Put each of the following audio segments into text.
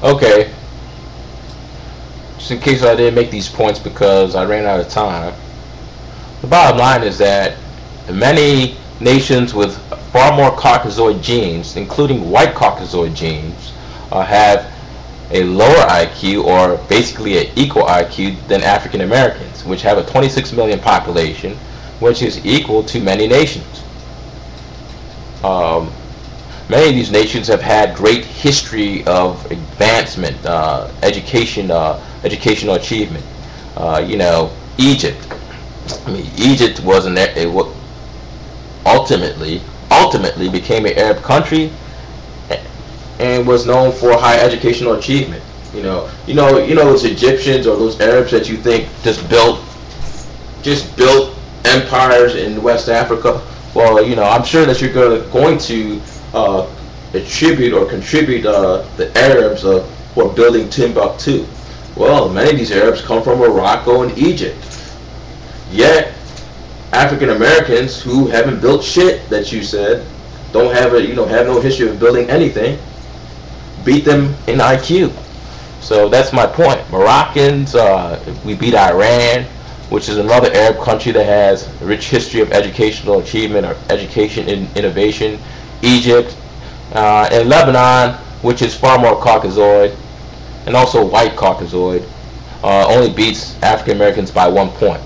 Okay, just in case I didn't make these points because I ran out of time. The bottom line is that many nations with far more Caucasoid genes, including white Caucasoid genes, have a lower IQ, or basically an equal IQ, than African Americans, which have a 26 million population, which is equal to many nations. Many of these nations have had great history of advancement, educational achievement. Egypt. I mean, Egypt was ultimately became an Arab country and was known for high educational achievement. Those Egyptians or those Arabs that you think just built empires in West Africa. Well, I'm sure that you're going to attribute or contribute the Arabs who are building Timbuktu. Well, many of these Arabs come from Morocco and Egypt. Yet, African Americans who haven't built shit, that you said, don't have have no history of building anything, beat them in IQ. So that's my point. Moroccans, we beat Iran, which is another Arab country that has a rich history of educational achievement or education and innovation. Egypt, and Lebanon, which is far more Caucasoid, and also white Caucasoid, only beats African Americans by 1 point.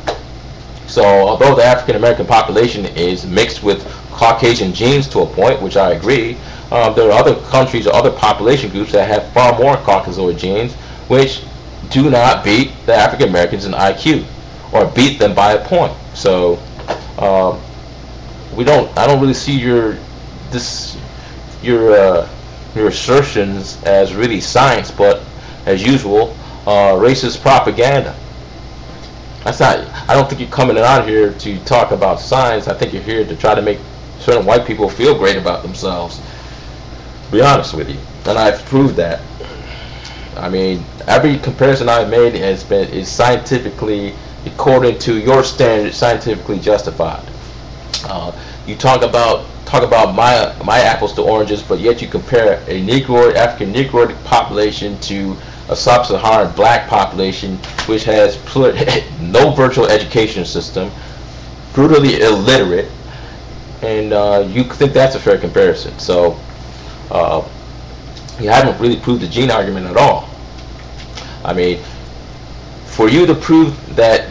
So although the African American population is mixed with Caucasian genes to a point, which I agree, there are other countries or other population groups that have far more Caucasoid genes, which do not beat the African Americans in IQ, or beat them by a point. So I don't really see your assertions as really science, but as usual, racist propaganda. I don't think you're coming out here to talk about science. I think you're here to try to make certain white people feel great about themselves. To be honest with you, and I've proved that. I mean, every comparison I've made is scientifically, according to your standards, scientifically justified. You talk about my apples to oranges, but yet you compare a Negroid, African Negroid population to a sub-Saharan black population, which has no virtual education system, brutally illiterate, and you think that's a fair comparison. So you haven't really proved the gene argument at all. I mean, for you to prove that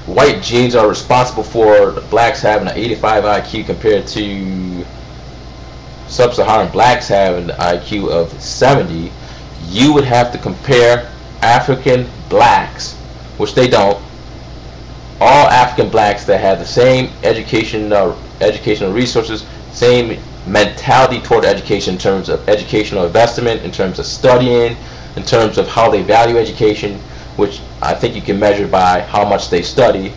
white genes are responsible for blacks having an 85 IQ compared to sub-Saharan blacks having an IQ of 70, you would have to compare African blacks, which they don't, all African blacks that have the same educational resources, same mentality toward education in terms of educational investment, in terms of studying, in terms of how they value education, which I think you can measure by how much they study.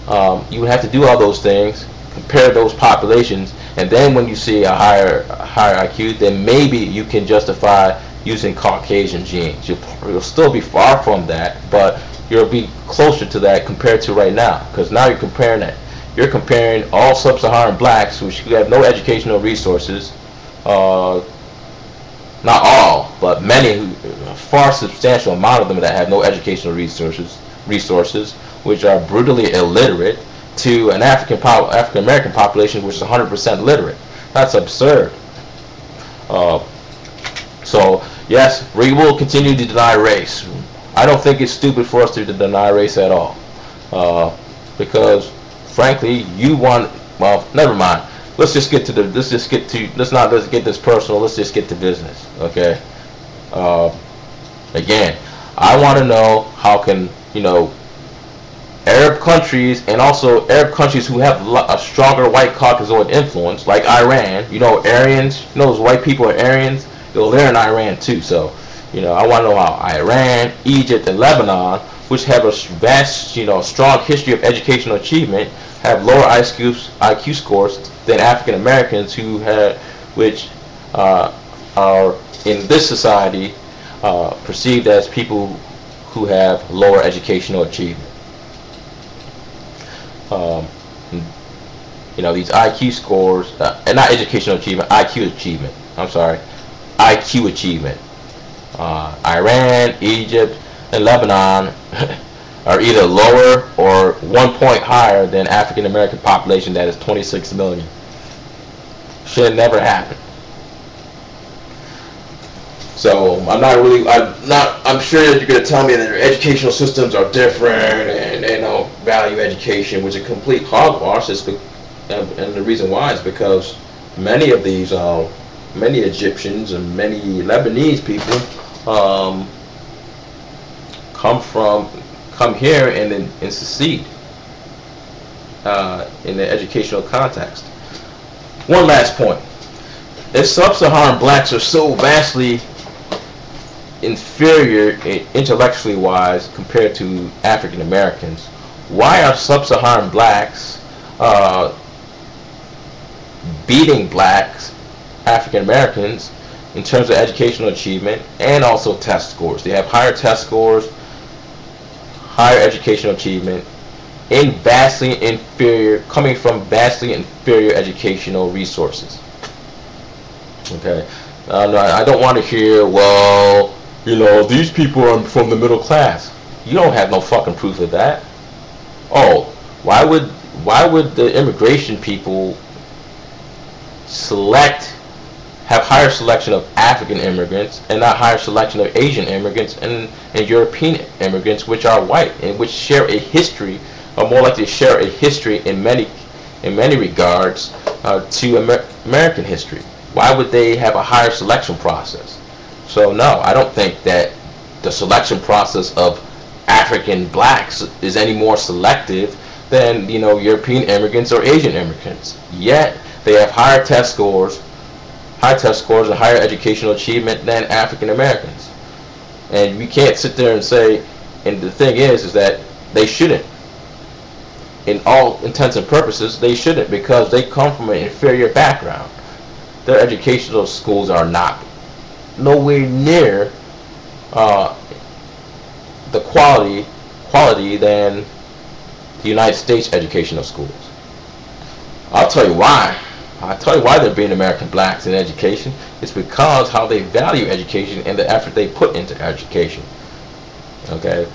You would have to do all those things, compare those populations, and then when you see a higher IQ, then maybe you can justify using Caucasian genes. You'll still be far from that, but you'll be closer to that compared to right now, because now you're comparing that. You're comparing all sub-Saharan blacks, which have no educational resources, not all, but many, a far substantial amount of them that have no educational resources, which are brutally illiterate, to an African American population which is 100% literate. That's absurd. So yes, we will continue to deny race. I don't think it's stupid for us to deny race at all, because frankly, you want. Well, never mind. Let's get this personal. Let's just get to business. Okay. Again, I want to know how can Arab countries, and also Arab countries who have a stronger white Caucasoid influence, like Iran. Aryans. Those white people are Aryans. They're in Iran too. So, I want to know how Iran, Egypt, and Lebanon, which have a vast, strong history of educational achievement, have lower IQ scores than African Americans which are in this society perceived as people who have lower educational achievement. These IQ scores, and not educational achievement, IQ achievement. I'm sorry, IQ achievement. Iran, Egypt, and Lebanon are either lower or 1 point higher than African American population that is 26 million. Should never happen. So I'm sure that you're going to tell me that their educational systems are different and they don't value education, which is a complete hogwash. And the reason why is because many of these, many Egyptians and many Lebanese people come here and succeed in the educational context. One last point. If sub-Saharan blacks are so vastly inferior intellectually wise compared to African Americans, why are sub-Saharan blacks beating blacks, African Americans, in terms of educational achievement and also test scores? They have higher test scores, higher educational achievement, coming from vastly inferior educational resources. Okay, I don't want to hear, well, you know, these people are from the middle class. You don't have no fucking proof of that. Oh, why would the immigration people have higher selection of African immigrants and not higher selection of Asian immigrants and European immigrants, which are white and which share a history, or more likely share a history in many regards to American history? Why would they have a higher selection process? So no, I don't think that the selection process of African blacks is any more selective than, you know, European immigrants or Asian immigrants. Yet they have higher test scores and higher educational achievement than African Americans. And we can't sit there and say, and the thing is that they shouldn't. In all intents and purposes, they shouldn't, because they come from an inferior background. Their educational schools are nowhere near the quality than the United States educational schools. I'll tell you why. They're being American blacks in education. It's because how they value education and the effort they put into education. Okay,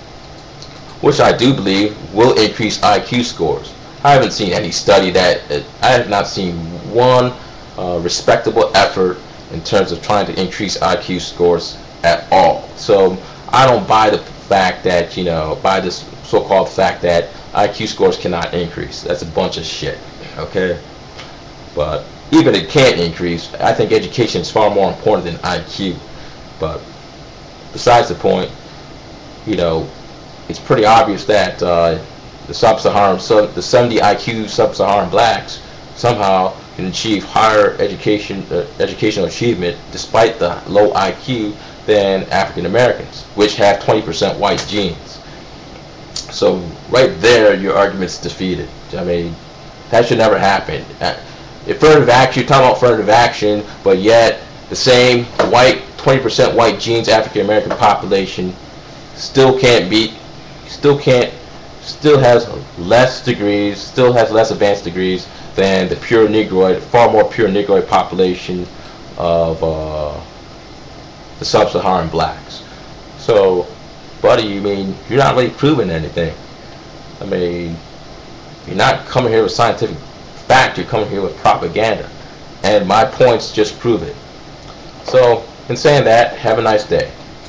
which I do believe will increase IQ scores. I haven't seen any study I have not seen one respectable effort in terms of trying to increase IQ scores at all. So I don't buy the fact that, by this so-called fact that IQ scores cannot increase. That's a bunch of shit. Okay, but even it can't increase, I think education is far more important than IQ. But besides the point, it's pretty obvious that the 70 IQ sub-Saharan blacks somehow can achieve higher educational achievement despite the low IQ than African Americans, which have 20% white genes. So right there, your argument's defeated. I mean, that should never happen. Affirmative action, you're talking about affirmative action, but yet the same 20% white genes African American population still has less degrees, still has less advanced degrees than the far more pure Negroid population of the sub-Saharan blacks. So, buddy, you're not really proving anything. You're not coming here with scientific fact, you're coming here with propaganda. And my points just prove it. So, in saying that, have a nice day.